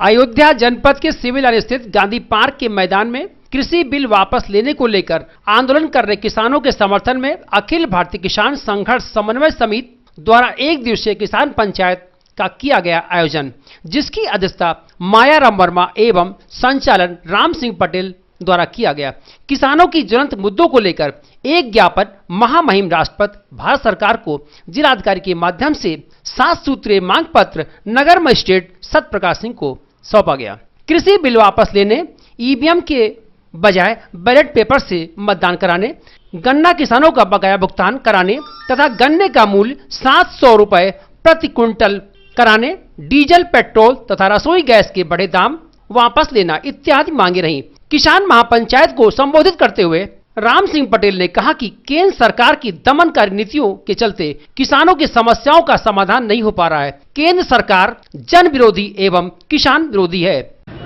अयोध्या जनपद के civil line स्थित गांधी पार्क के मैदान में कृषि बिल वापस लेने को लेकर आंदोलन कर रहे किसानों के समर्थन में अखिल भारतीय किसान संघर्ष समन्वय समिति द्वारा एक दिवसीय किसान पंचायत का किया गया आयोजन, जिसकी अध्यक्षता माया राम वर्मा एवं संचालन राम सिंह पटेल द्वारा किया गया। किसानों की ज्वलंत मुद्दों को लेकर एक ज्ञापन महामहिम राष्ट्रपति भारत सरकार को जिलाधिकारी के माध्यम से 7 सूत्रीय मांग पत्र नगर मजिस्ट्रेट सत्यप्रकाश सिंह को सौंपा गया। कृषि बिल वापस लेने, ईवीएम के बजाय बैलेट पेपर से मतदान कराने, गन्ना किसानों का बकाया भुगतान कराने तथा गन्ने का मूल्य 700 रुपए प्रति क्विंटल कराने, डीजल, पेट्रोल तथा रसोई गैस के बढ़े दाम वापस लेना इत्यादि मांगे रही। किसान महापंचायत को संबोधित करते हुए राम सिंह पटेल ने कहा कि केंद्र सरकार की दमनकारी नीतियों के चलते किसानों की समस्याओं का समाधान नहीं हो पा रहा है। केंद्र सरकार जन विरोधी एवं किसान विरोधी है।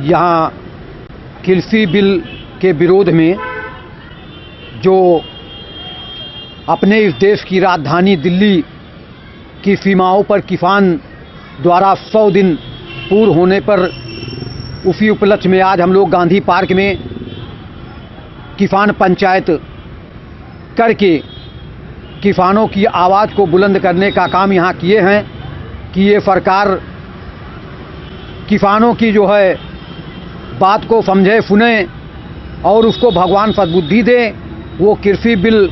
यहाँ कृषि बिल के विरोध में जो अपने इस देश की राजधानी दिल्ली की सीमाओं पर किसान द्वारा 100 दिन पूर्ण होने पर उसी उपलक्ष्य में आज हम लोग गांधी पार्क में किसान पंचायत करके किसानों की आवाज़ को बुलंद करने का काम यहाँ किए हैं कि ये सरकार किसानों की जो है बात को समझे, सुने और उसको भगवान सद्बुद्धि दे। वो कृषि बिल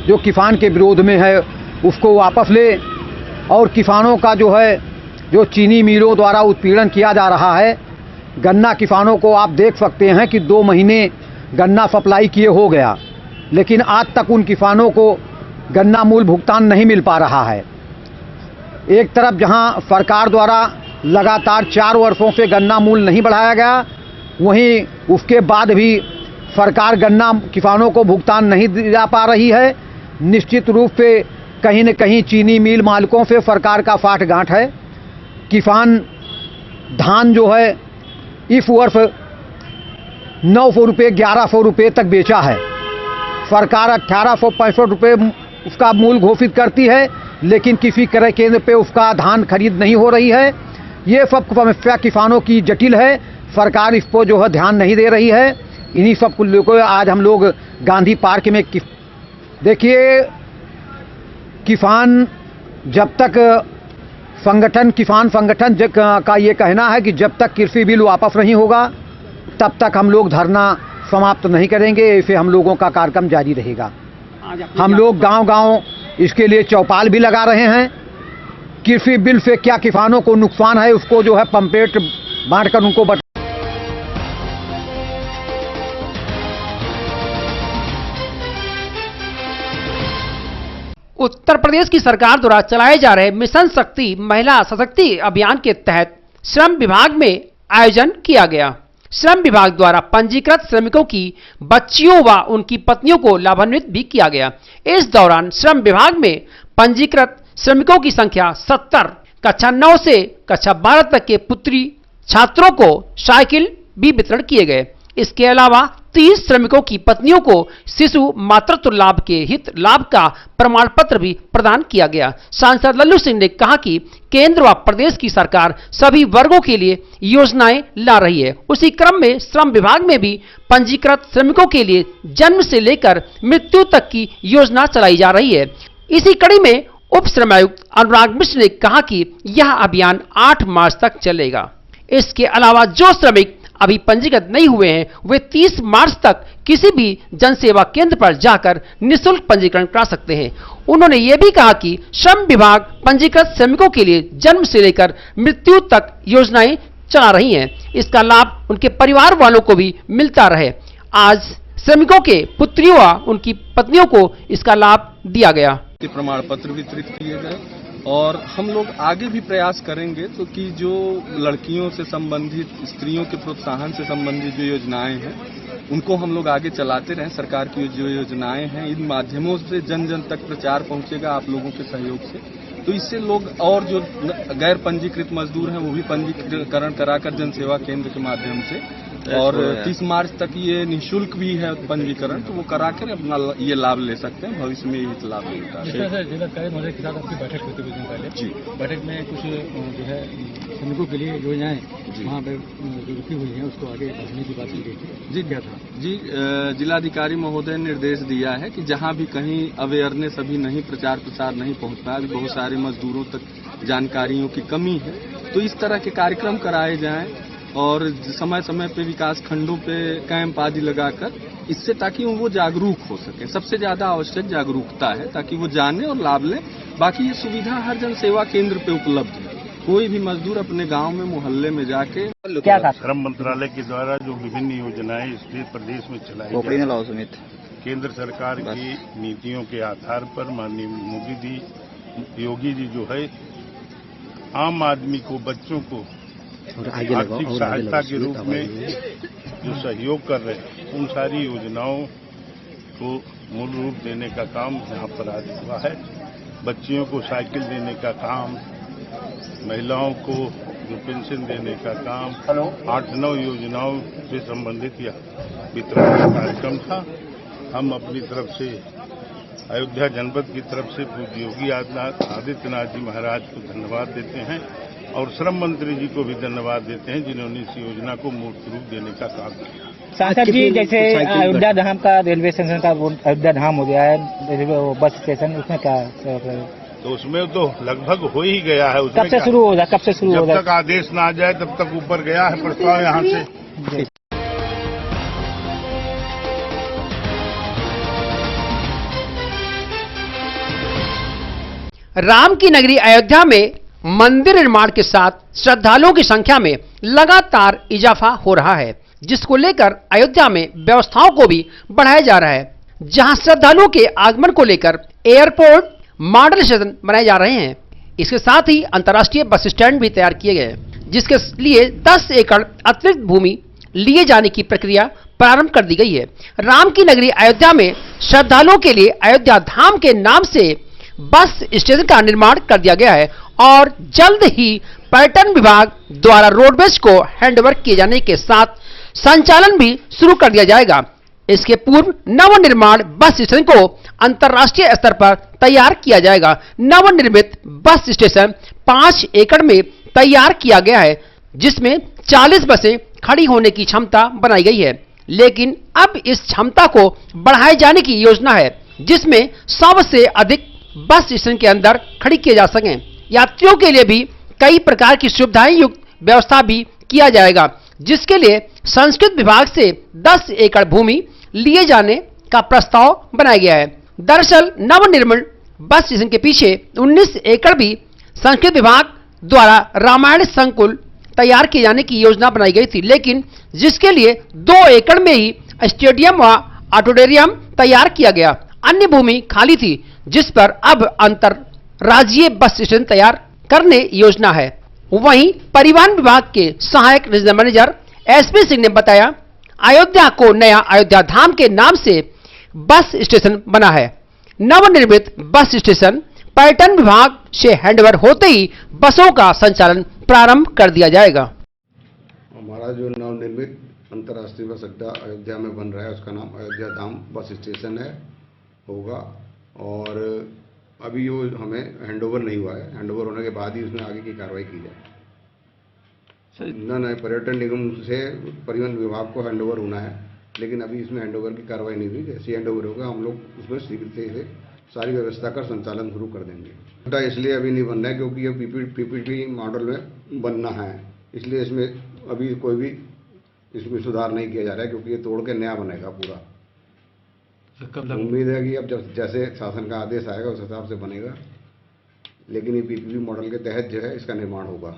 जो किसान के विरोध में है उसको वापस ले और किसानों का जो है जो चीनी मिलों द्वारा उत्पीड़न किया जा रहा है, गन्ना किसानों को आप देख सकते हैं कि 2 महीने गन्ना सप्लाई किए हो गया, लेकिन आज तक उन किसानों को गन्ना मूल्य भुगतान नहीं मिल पा रहा है। एक तरफ जहां सरकार द्वारा लगातार 4 वर्षों से गन्ना मूल्य नहीं बढ़ाया गया, वहीं उसके बाद भी सरकार गन्ना किसानों को भुगतान नहीं दिला पा रही है। निश्चित रूप से कहीं न कहीं चीनी मिल मालिकों से सरकार का साठगांठ है। किसान धान जो है इस वर्ष 900 रुपये 1100 रुपये तक बेचा है। सरकार 1865 रुपये उसका मूल्य घोषित करती है, लेकिन किसी क्रय केंद्र पे उसका धान खरीद नहीं हो रही है। ये सब समस्या किसानों की जटिल है, सरकार इस पर जो है ध्यान नहीं दे रही है। इन्हीं सब को लेकर आज हम लोग गांधी पार्क में देखिए, किसान जब तक किसान संगठन का ये कहना है कि जब तक कृषि बिल वापस नहीं होगा तब तक हम लोग धरना समाप्त नहीं करेंगे। ऐसे हम लोगों का कार्यक्रम जारी रहेगा। हम लोग गांव-गांव इसके लिए चौपाल भी लगा रहे हैं। कृषि बिल से क्या किसानों को नुकसान है उसको जो है पंपलेट बांटकर उनको बता। उत्तर प्रदेश की सरकार द्वारा चलाए जा रहे मिशन शक्ति महिला सशक्ति अभियान के तहत श्रम विभाग में आयोजन किया गया। श्रम विभाग द्वारा पंजीकृत श्रमिकों की बच्चियों व उनकी पत्नियों को लाभान्वित भी किया गया। इस दौरान श्रम विभाग में पंजीकृत श्रमिकों की संख्या 70, कक्षा 9 से कक्षा 12 तक के पुत्री छात्रों को साइकिल भी वितरण किए गए। इसके अलावा 30 श्रमिकों की पत्नियों को शिशु मातृत्व लाभ के हित लाभ का प्रमाण पत्र भी प्रदान किया गया। सांसद लल्लू सिंह ने कहा कि केंद्र व प्रदेश की सरकार सभी वर्गों के लिए योजनाएं ला रही है। उसी क्रम में श्रम विभाग में भी पंजीकृत श्रमिकों के लिए जन्म से लेकर मृत्यु तक की योजना चलाई जा रही है। इसी कड़ी में उप श्रमायुक्त अनुराग मिश्र ने कहा कि यह अभियान 8 मार्च तक चलेगा। इसके अलावा जो श्रमिक अभी पंजीकृत नहीं हुए हैं वे 30 मार्च तक किसी भी जन सेवा केंद्र पर जाकर निःशुल्क पंजीकरण करा सकते हैं। उन्होंने ये भी कहा कि श्रम विभाग पंजीकृत श्रमिकों के लिए जन्म से लेकर मृत्यु तक योजनाएं चला रही हैं। इसका लाभ उनके परिवार वालों को भी मिलता रहे। आज श्रमिकों के पुत्रियों व उनकी पत्नियों को इसका लाभ दिया गया। प्रमाण पत्र वितरित किए गए और हम लोग आगे भी प्रयास करेंगे तो कि जो लड़कियों से संबंधित, स्त्रियों के प्रोत्साहन से संबंधित जो योजनाएं हैं उनको हम लोग आगे चलाते रहें। सरकार की जो योजनाएं हैं इन माध्यमों से जन जन तक प्रचार पहुंचेगा आप लोगों के सहयोग से, तो इससे लोग और जो गैर पंजीकृत मजदूर हैं वो भी पंजीकरण कराकर जन सेवा केंद्र के माध्यम से और 30 मार्च तक ये निःशुल्क भी है पंजीकरण, तो वो करा कर अपना ये लाभ ले सकते हैं। भविष्य में ये लाभ मिलता है। जिलाधिकारी महोदय के साथ आपकी बैठक हुई थी कुछ दिन पहले जी। बैठक में कुछ जो है श्रमिकों के लिए योजनाएं वहाँ पे जो रुकी हुई हैं उसको आगे बढ़ाने की बात की गई थी जी। क्या था जी, जिलाधिकारी महोदय ने निर्देश दिया है कि जहाँ भी कहीं अवेयरनेस अभी नहीं, प्रचार प्रसार नहीं पहुँच पाया, अभी बहुत सारे मजदूरों तक जानकारियों की कमी है, तो इस तरह के कार्यक्रम कराए जाएं और समय समय पे विकास खंडों पे कैंप आदि लगाकर, इससे ताकि वो जागरूक हो सके। सबसे ज्यादा आवश्यक जागरूकता है, ताकि वो जाने और लाभ लें। बाकी ये सुविधा हर जन सेवा केंद्र पे उपलब्ध है। कोई भी मजदूर अपने गांव में, मोहल्ले में जाके क्या था? श्रम मंत्रालय के द्वारा जो विभिन्न योजनाएं इस प्रदेश में चलाई जा रही, केंद्र सरकार की नीतियों के आधार पर माननीय योगी जी जो है आम आदमी को, बच्चों को आर्थिक सहायता के रूप में जो सहयोग कर रहे हैं, उन सारी योजनाओं को मूल रूप देने का काम यहाँ पर आज हुआ है। बच्चियों को साइकिल देने का काम, महिलाओं को जो पेंशन देने का काम, 8-9 योजनाओं से संबंधित यह वितरण का कार्यक्रम था। हम अपनी तरफ से अयोध्या जनपद की तरफ से पूज्य योगी आदित्यनाथ जी महाराज को धन्यवाद देते हैं और श्रम मंत्री जी को भी धन्यवाद देते हैं, जिन्होंने इस योजना को मूर्त रूप देने का काम किया। सांसद जी, जैसे अयोध्या धाम का रेलवे स्टेशन का अयोध्या धाम हो गया है, बस स्टेशन, उसमें क्या? तो उसमें तो लगभग हो ही गया है। कब से शुरू हो जाए? जब तक आदेश ना आ जाए तब तक ऊपर गया है प्रस्ताव यहाँ से। राम की नगरी अयोध्या में मंदिर निर्माण के साथ श्रद्धालुओं की संख्या में लगातार इजाफा हो रहा है, जिसको लेकर अयोध्या में व्यवस्थाओं को भी बढ़ाया जा रहा है। जहां श्रद्धालुओं के आगमन को लेकर एयरपोर्ट, मॉडल स्टेशन बनाए जा रहे हैं। इसके साथ ही अंतर्राष्ट्रीय बस स्टैंड भी तैयार किए गए, जिसके लिए 10 एकड़ अतिरिक्त भूमि लिए जाने की प्रक्रिया प्रारंभ कर दी गई है। राम की नगरी अयोध्या में श्रद्धालुओं के लिए अयोध्या धाम के नाम से बस स्टेशन का निर्माण कर दिया गया है और जल्द ही पर्यटन विभाग द्वारा रोडवेज को हैंडओवर किए जाने के साथ संचालन भी शुरू कर दिया जाएगा। इसके पूर्व नवनिर्माण बस स्टेशन को अंतर्राष्ट्रीय स्तर पर तैयार किया जाएगा। नवनिर्मित बस स्टेशन 5 एकड़ में तैयार किया गया है, जिसमें 40 बसें खड़ी होने की क्षमता बनाई गई है। लेकिन अब इस क्षमता को बढ़ाए जाने की योजना है, जिसमें 100 से अधिक बस स्टेशन के अंदर खड़ी किए जा सकें। यात्रियों के लिए भी कई प्रकार की सुविधाएं युक्त व्यवस्था भी किया जाएगा, जिसके लिए संस्कृत विभाग से 10 एकड़ भूमि लिए जाने का प्रस्ताव बनाया गया है। दरअसल नवनिर्मित बस स्टेशन के पीछे 19 एकड़ भी संस्कृत विभाग द्वारा रामायण संकुल तैयार किए जाने की योजना बनाई गई थी, लेकिन जिसके लिए 2 एकड़ में ही स्टेडियम व ऑडिटोरियम तैयार किया गया। अन्य भूमि खाली थी, जिस पर अब अंतरराज्यीय बस स्टेशन तैयार करने योजना है। वहीं परिवहन विभाग के सहायक रीजनल मैनेजर एसपी सिंह ने बताया, अयोध्या को नया अयोध्या धाम के नाम से बस स्टेशन बना है। नवनिर्मित बस स्टेशन पर्यटन विभाग से हैंडओवर होते ही बसों का संचालन प्रारंभ कर दिया जाएगा। हमारा जो नवनिर्मित अंतर्राष्ट्रीय बस अड्डा अयोध्या में बन रहा है, उसका नाम अयोध्या धाम बस स्टेशन होगा और अभी वो हमें हैंडओवर नहीं हुआ है। हैंडओवर होने के बाद ही उसमें आगे की कार्रवाई की जाए। न पर्यटन निगम से परिवहन विभाग को हैंडओवर होना है, लेकिन अभी इसमें हैंडओवर की कार्रवाई नहीं हुई। जैसे हैंडओवर होगा हम लोग उसमें शीघ्रता से सारी व्यवस्था कर संचालन शुरू कर देंगे। अड्डा इसलिए अभी नहीं बनना है क्योंकि ये पीपीटी मॉडल में बनना है, इसलिए इसमें अभी कोई भी इसमें सुधार नहीं किया जा रहा है, क्योंकि ये तोड़ के नया बनेगा पूरा। उम्मीद है कि अब जब जैसे शासन का आदेश आएगा उस हिसाब से बनेगा, लेकिन ये पीपीपी मॉडल के तहत जो है इसका निर्माण होगा।